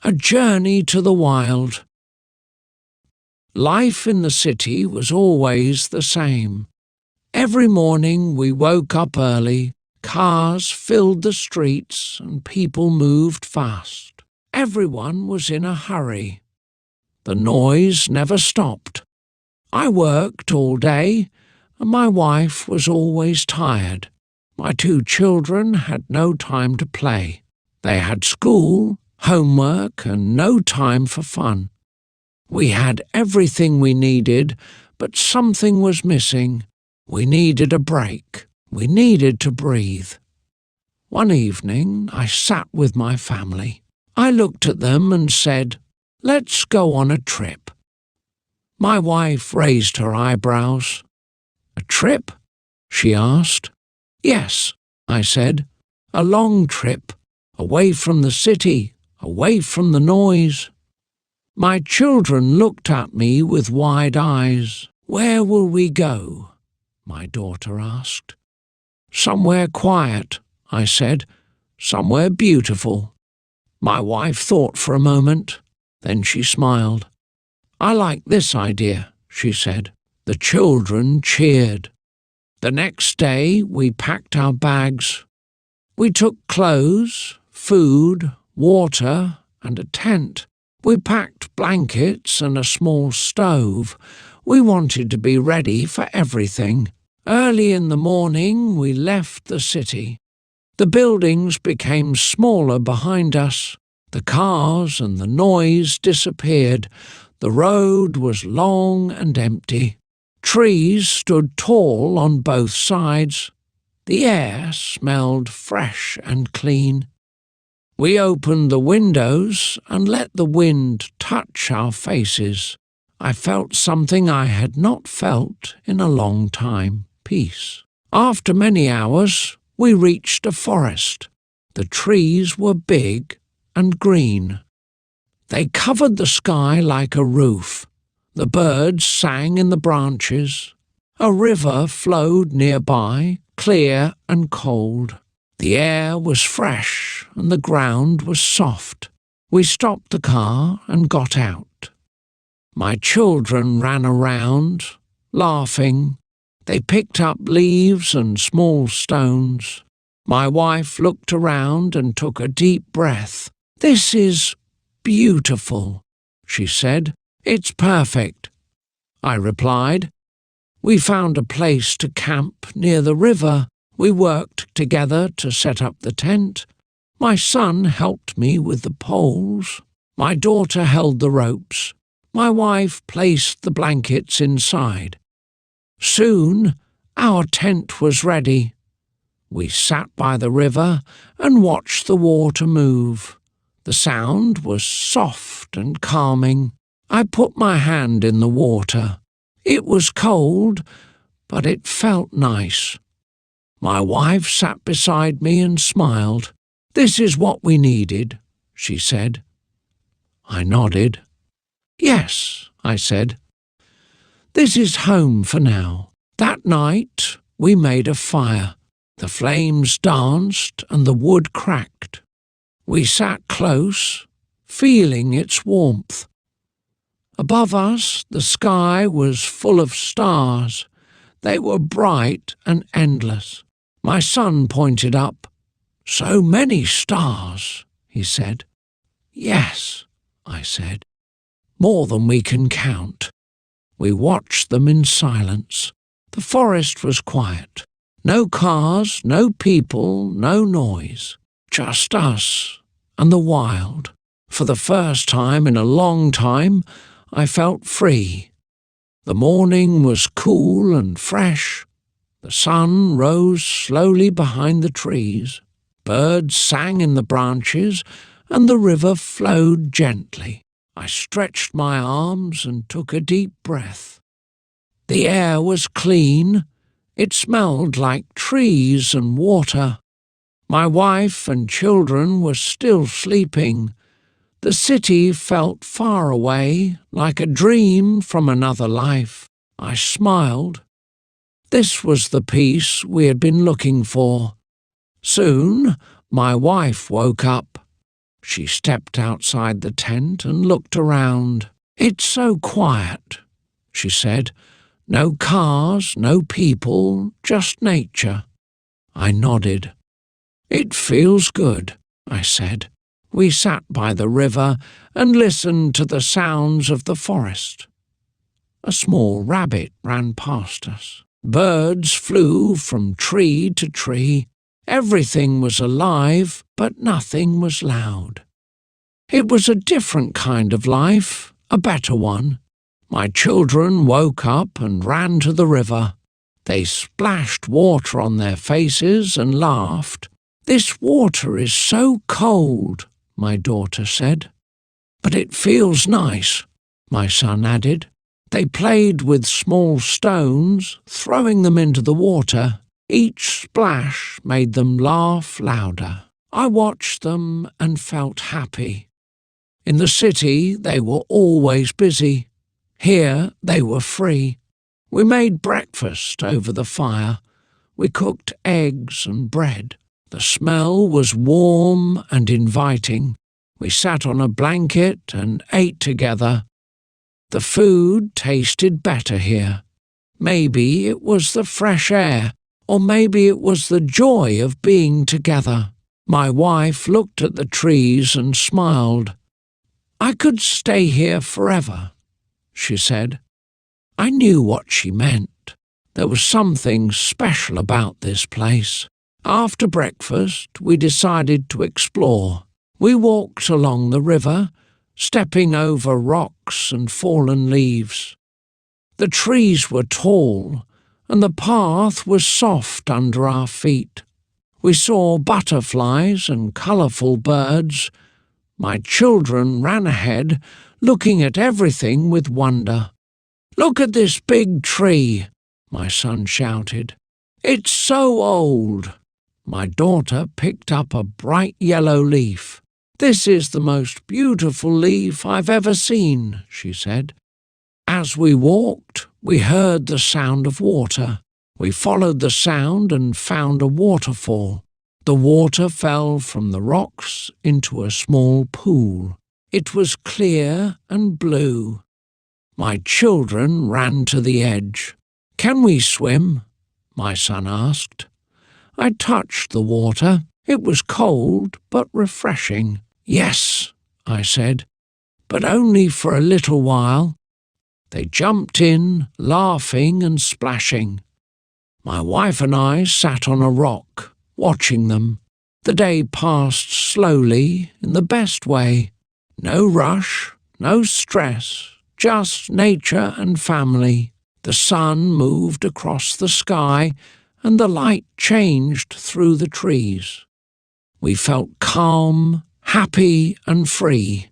A journey to the wild. Life in the city was always the same. Every morning we woke up early, cars filled the streets and people moved fast. Everyone was in a hurry. The noise never stopped. I worked all day and my wife was always tired. My 2 children had no time to play. They had school, homework and no time for fun. We had everything we needed, but something was missing. We needed a break. We needed to breathe. One evening, I sat with my family. I looked at them and said, "Let's go on a trip." My wife raised her eyebrows. "A trip?" she asked. "Yes," I said. "A long trip, away from the city, away from the noise." My children looked at me with wide eyes. "Where will we go?" my daughter asked. "Somewhere quiet," I said. "Somewhere beautiful." My wife thought for a moment. Then she smiled. "I like this idea," she said. The children cheered. The next day we packed our bags. We took clothes, food, water, and a tent. We packed blankets and a small stove. We wanted to be ready for everything. Early in the morning we left the city. The buildings became smaller behind us. The cars and the noise disappeared. The road was long and empty. Trees stood tall on both sides. The air smelled fresh and clean. We opened the windows and let the wind touch our faces. I felt something I had not felt in a long time: peace. After many hours, we reached a forest. The trees were big and green. They covered the sky like a roof. The birds sang in the branches. A river flowed nearby, clear and cold. The air was fresh and the ground was soft. We stopped the car and got out. My children ran around, laughing. They picked up leaves and small stones. My wife looked around and took a deep breath. "This is beautiful," she said. "It's perfect," I replied. We found a place to camp near the river. We worked together to set up the tent. My son helped me with the poles. My daughter held the ropes. My wife placed the blankets inside. Soon our tent was ready. We sat by the river and watched the water move. The sound was soft and calming. I put my hand in the water. It was cold, but it felt nice. My wife sat beside me and smiled. "This is what we needed," she said. I nodded. "Yes," I said. "This is home for now." That night we made a fire. The flames danced and the wood cracked. We sat close, feeling its warmth. Above us the sky was full of stars. They were bright and endless. My son pointed up. "So many stars," he said. "Yes," I said. "More than we can count." We watched them in silence. The forest was quiet. No cars, no people, no noise. Just us and the wild. For the first time in a long time, I felt free. The morning was cool and fresh. The sun rose slowly behind the trees. Birds sang in the branches, and the river flowed gently. I stretched my arms and took a deep breath. The air was clean. It smelled like trees and water. My wife and children were still sleeping. The city felt far away, like a dream from another life. I smiled. This was the peace we had been looking for. Soon my wife woke up. She stepped outside the tent and looked around. "It's so quiet," she said. "No cars, no people, just nature." I nodded. "It feels good," I said. We sat by the river and listened to the sounds of the forest. A small rabbit ran past us. Birds flew from tree to tree. Everything was alive, but nothing was loud. It was a different kind of life, a better one. My children woke up and ran to the river. They splashed water on their faces and laughed. "This water is so cold," my daughter said. "But it feels nice," my son added. They played with small stones, throwing them into the water. Each splash made them laugh louder. I watched them and felt happy. In the city, they were always busy. Here, they were free. We made breakfast over the fire. We cooked eggs and bread. The smell was warm and inviting. We sat on a blanket and ate together. The food tasted better here. Maybe it was the fresh air, or maybe it was the joy of being together. My wife looked at the trees and smiled. "I could stay here forever," she said. I knew what she meant. There was something special about this place. After breakfast, we decided to explore. We walked along the river, stepping over rocks and fallen leaves. The trees were tall, and the path was soft under our feet. We saw butterflies and colourful birds. My children ran ahead, looking at everything with wonder. "Look at this big tree," my son shouted. "It's so old." My daughter picked up a bright yellow leaf. "This is the most beautiful leaf I've ever seen," she said. As we walked, we heard the sound of water. We followed the sound and found a waterfall. The water fell from the rocks into a small pool. It was clear and blue. My children ran to the edge. "Can we swim?" my son asked. I touched the water. It was cold but refreshing. "Yes," I said, "but only for a little while." They jumped in, laughing and splashing. My wife and I sat on a rock, watching them. The day passed slowly, in the best way. No rush, no stress, just nature and family. The sun moved across the sky, and the light changed through the trees. We felt calm, happy and free.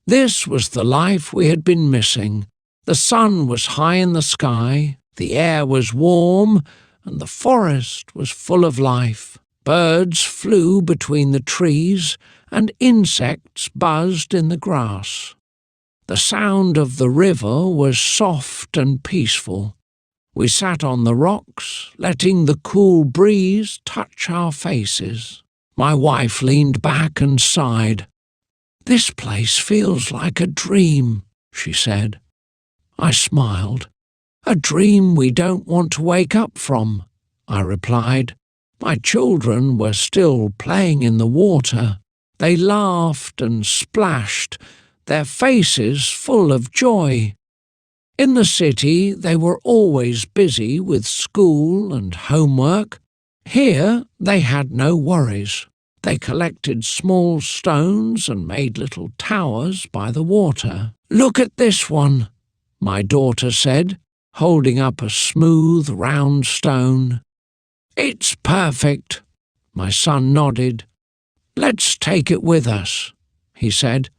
This was the life we had been missing. The sun was high in the sky, the air was warm, and the forest was full of life. Birds flew between the trees, and insects buzzed in the grass. The sound of the river was soft and peaceful. We sat on the rocks, letting the cool breeze touch our faces. My wife leaned back and sighed. "This place feels like a dream," she said. I smiled. "A dream we don't want to wake up from," I replied. My children were still playing in the water. They laughed and splashed, their faces full of joy. In the city, they were always busy with school and homework. Here, they had no worries. They collected small stones and made little towers by the water. "Look at this one," my daughter said, holding up a smooth, round stone. "It's perfect," my son nodded. "Let's take it with us," he said.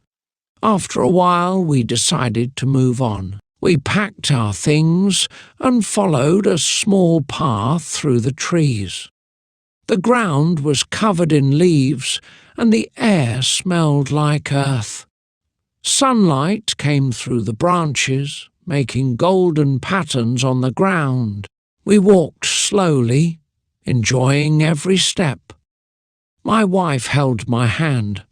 After a while, we decided to move on. We packed our things and followed a small path through the trees. The ground was covered in leaves and the air smelled like earth. Sunlight came through the branches, making golden patterns on the ground. We walked slowly, enjoying every step. My wife held my hand.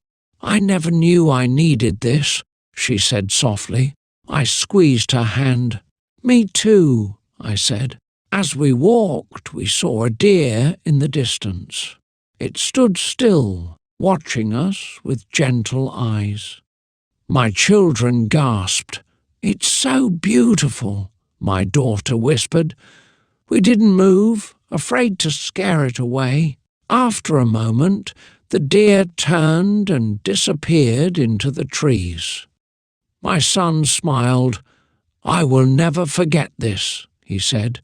I never knew I needed this, she said softly. I squeezed her hand. Me too, I said. As we walked, we saw a deer in the distance. It stood still, watching us with gentle eyes. My children gasped. It's so beautiful, my daughter whispered. We didn't move, afraid to scare it away. After a moment, the deer turned and disappeared into the trees. My son smiled. I will never forget this, he said.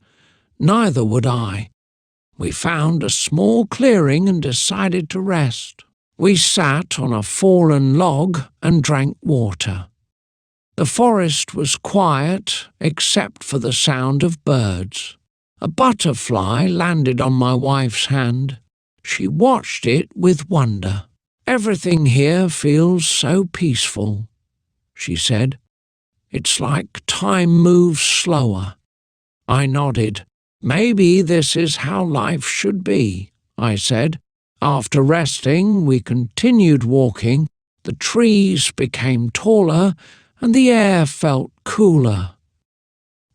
Neither would I. We found a small clearing and decided to rest. We sat on a fallen log and drank water. The forest was quiet except for the sound of birds. A butterfly landed on my wife's hand. She watched it with wonder. Everything here feels so peaceful, she said. It's like time moves slower. I nodded. Maybe this is how life should be, I said. After resting, we continued walking. The trees became taller and the air felt cooler.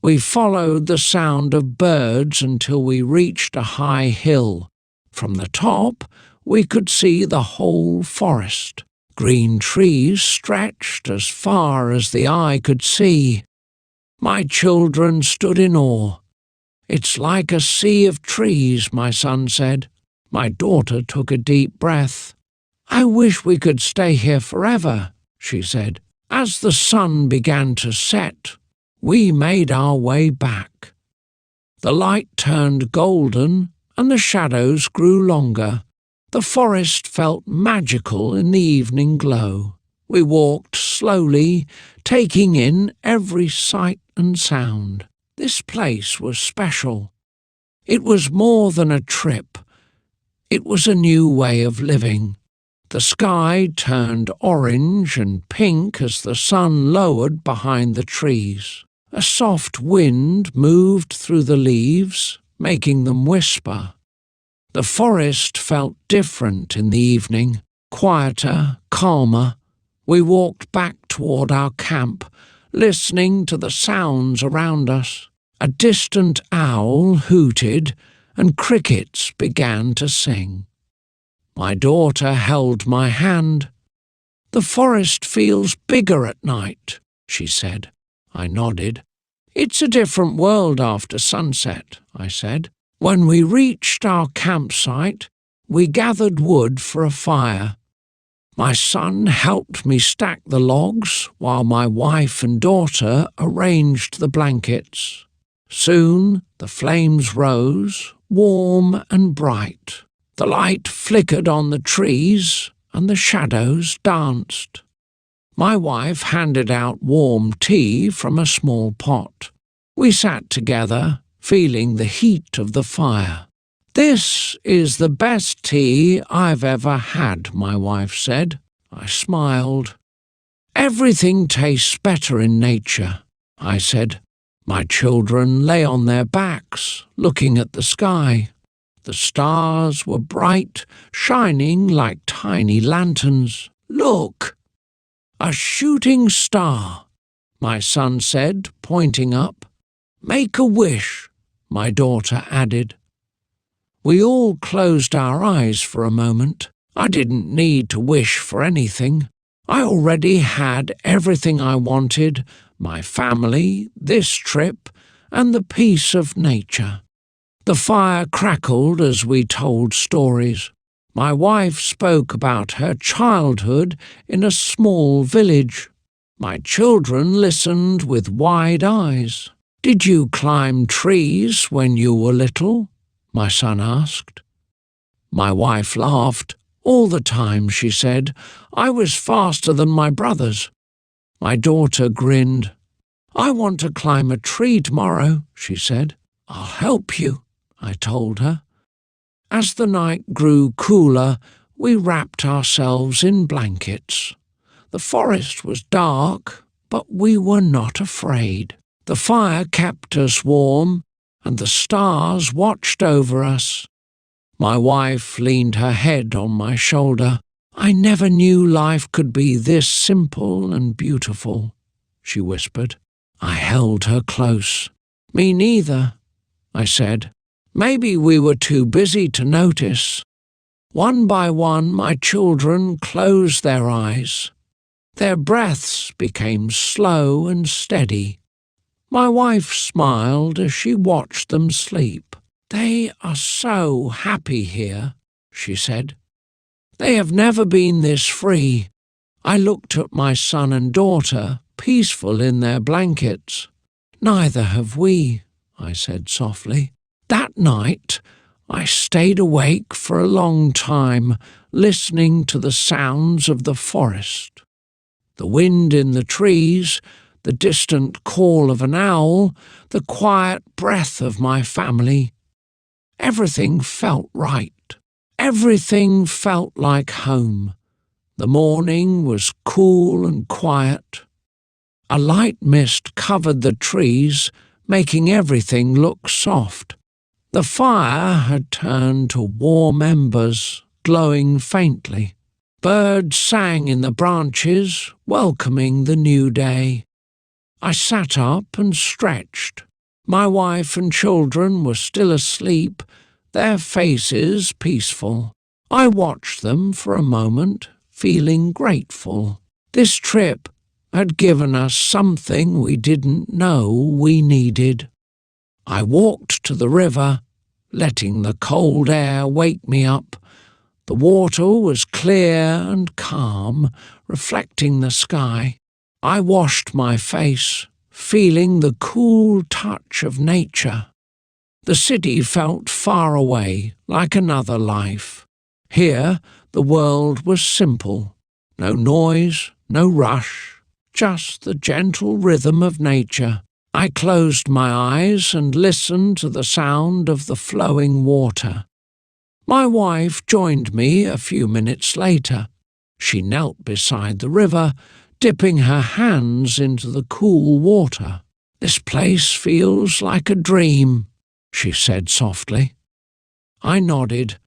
We followed the sound of birds until we reached a high hill. From the top, we could see the whole forest. Green trees stretched as far as the eye could see. My children stood in awe. It's like a sea of trees, my son said. My daughter took a deep breath. I wish we could stay here forever, she said. As the sun began to set, we made our way back. The light turned golden and the shadows grew longer. The forest felt magical in the evening glow. We walked slowly, taking in every sight and sound. This place was special. It was more than a trip. It was a new way of living. The sky turned orange and pink as the sun lowered behind the trees. A soft wind moved through the leaves, making them whisper. The forest felt different in the evening, quieter, calmer. We walked back toward our camp, listening to the sounds around us. A distant owl hooted and crickets began to sing. My daughter held my hand. The forest feels bigger at night, she said. I nodded. It's a different world after sunset, I said. When we reached our campsite, we gathered wood for a fire. My son helped me stack the logs while my wife and daughter arranged the blankets. Soon the flames rose, warm and bright. The light flickered on the trees and the shadows danced. My wife handed out warm tea from a small pot. We sat together, feeling the heat of the fire. This is the best tea I've ever had, my wife said. I smiled. Everything tastes better in nature, I said. My children lay on their backs, looking at the sky. The stars were bright, shining like tiny lanterns. Look! A shooting star, my son said, pointing up. Make a wish, my daughter added. We all closed our eyes for a moment. I didn't need to wish for anything. I already had everything I wanted, my family, this trip, and the peace of nature. The fire crackled as we told stories. My wife spoke about her childhood in a small village. My children listened with wide eyes. Did you climb trees when you were little? My son asked. My wife laughed. All the time, she said. I was faster than my brothers. My daughter grinned. I want to climb a tree tomorrow, she said. I'll help you, I told her. As the night grew cooler, we wrapped ourselves in blankets. The forest was dark, but we were not afraid. The fire kept us warm, and the stars watched over us. My wife leaned her head on my shoulder. "I never knew life could be this simple and beautiful," she whispered. I held her close. "Me neither," I said. "Maybe we were too busy to notice." One by one, my children closed their eyes. Their breaths became slow and steady. My wife smiled as she watched them sleep. "They are so happy here," she said. "They have never been this free." I looked at my son and daughter, peaceful in their blankets. "Neither have we," I said softly. That night, I stayed awake for a long time, listening to the sounds of the forest. The wind in the trees, the distant call of an owl, the quiet breath of my family. Everything felt right. Everything felt like home. The morning was cool and quiet. A light mist covered the trees, making everything look soft. The fire had turned to warm embers, glowing faintly. Birds sang in the branches, welcoming the new day. I sat up and stretched. My wife and children were still asleep, their faces peaceful. I watched them for a moment, feeling grateful. This trip had given us something we didn't know we needed. I walked to the river, letting the cold air wake me up. The water was clear and calm, reflecting the sky. I washed my face, feeling the cool touch of nature. The city felt far away, like another life. Here, the world was simple. No noise, no rush, just the gentle rhythm of nature. I closed my eyes and listened to the sound of the flowing water. My wife joined me a few minutes later. She knelt beside the river, dipping her hands into the cool water. "This place feels like a dream," she said softly. I nodded.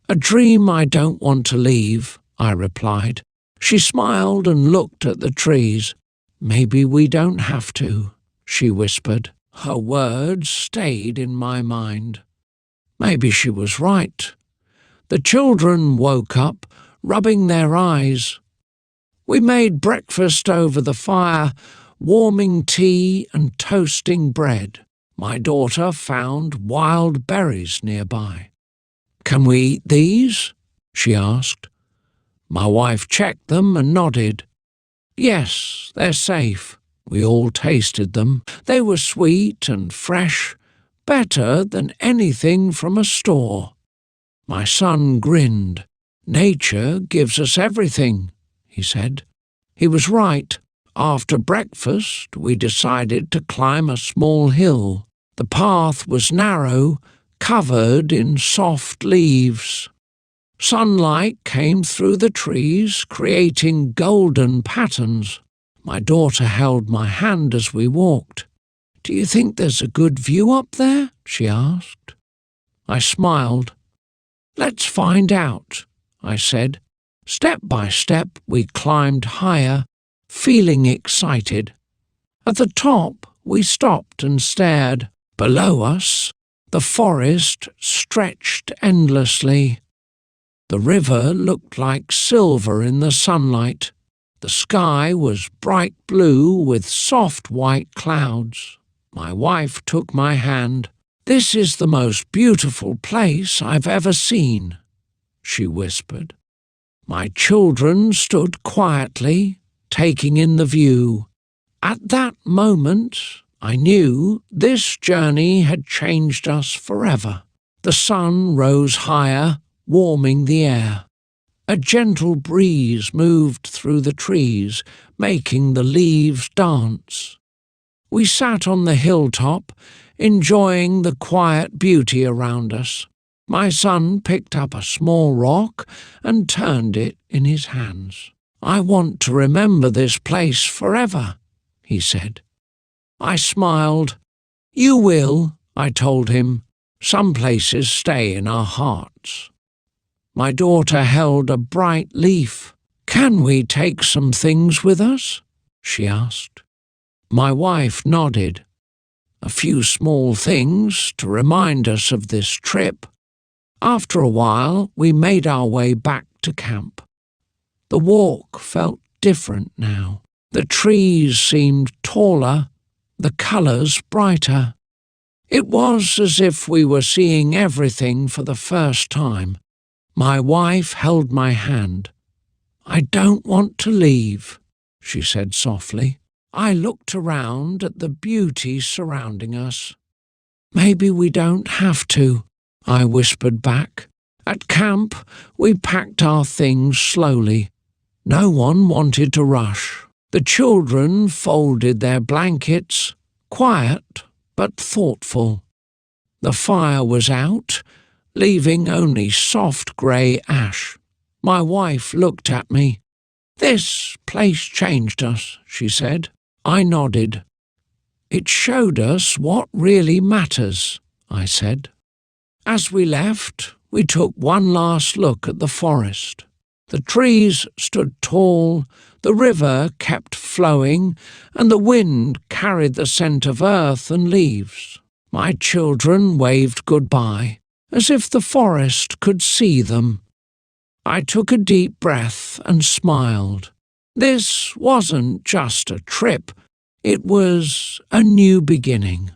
"A dream I don't want to leave," I replied. She smiled and looked at the trees. "Maybe we don't have to," she whispered. Her words stayed in my mind. Maybe she was right. The children woke up, rubbing their eyes. We made breakfast over the fire, warming tea and toasting bread. My daughter found wild berries nearby. "Can we eat these?" she asked. My wife checked them and nodded. "Yes, they're safe." We all tasted them. They were sweet and fresh, better than anything from a store. My son grinned. "Nature gives us everything," he said. He was right. After breakfast, we decided to climb a small hill. The path was narrow, covered in soft leaves. Sunlight came through the trees, creating golden patterns. My daughter held my hand as we walked. "Do you think there's a good view up there?" she asked. I smiled. "Let's find out," I said. Step by step, we climbed higher, feeling excited. At the top, we stopped and stared. Below us, the forest stretched endlessly. The river looked like silver in the sunlight. The sky was bright blue with soft white clouds. My wife took my hand. "This is the most beautiful place I've ever seen," she whispered. My children stood quietly, taking in the view. At that moment, I knew this journey had changed us forever. The sun rose higher, warming the air. A gentle breeze moved through the trees, making the leaves dance. We sat on the hilltop, enjoying the quiet beauty around us. My son picked up a small rock and turned it in his hands. "I want to remember this place forever," he said. I smiled. "You will," I told him. "Some places stay in our hearts." My daughter held a bright leaf. "Can we take some things with us?" she asked. My wife nodded. A few small things to remind us of this trip. After a while, we made our way back to camp. The walk felt different now. The trees seemed taller, the colours brighter. It was as if we were seeing everything for the first time. My wife held my hand. "I don't want to leave," she said softly. I looked around at the beauty surrounding us. "Maybe we don't have to," I whispered back. At camp, we packed our things slowly. No one wanted to rush. The children folded their blankets, quiet but thoughtful. The fire was out, leaving only soft grey ash. My wife looked at me. "This place changed us," she said. I nodded. "It showed us what really matters," I said. As we left, we took one last look at the forest. The trees stood tall, the river kept flowing, and the wind carried the scent of earth and leaves. My children waved goodbye, as if the forest could see them. I took a deep breath and smiled. This wasn't just a trip, it was a new beginning.